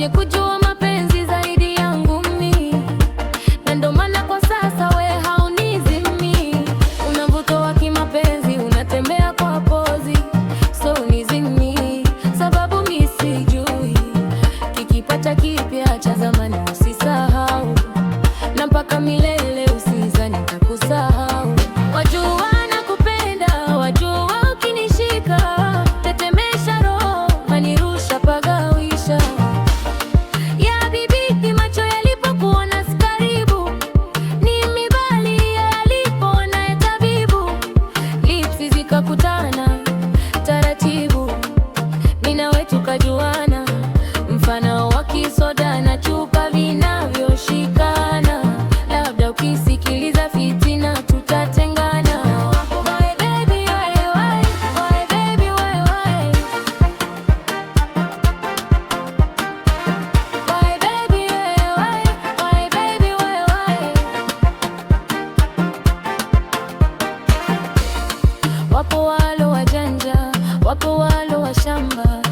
mwenye kujua mapenzi zaidi yangu mimi, na ndo maana kwa sasa we haunizimi. Una mvuto wa kimapenzi, unatembea kwa pozi, so unizimi sababu mi sijui. Kikipata kipya cha zamani usisahau, na mpaka milele usizani nitakusahau. Wajua nakupenda, wajua ukinishika tetemesha roho, manirusha pagawisha. Ya bibi macho yalipokuona si karibu, ni mibali yalipoona ya tabibu. Lipsi zikakutana taratibu, mimi nawe tukajuana, mfano wa kisoda na chupa vinavyoshikana. Labda ukisikiliza fitina tutatengana. Why baby why, why baby why, why baby why baby why. Wapo walo wajanja, wapo walo wa shamba,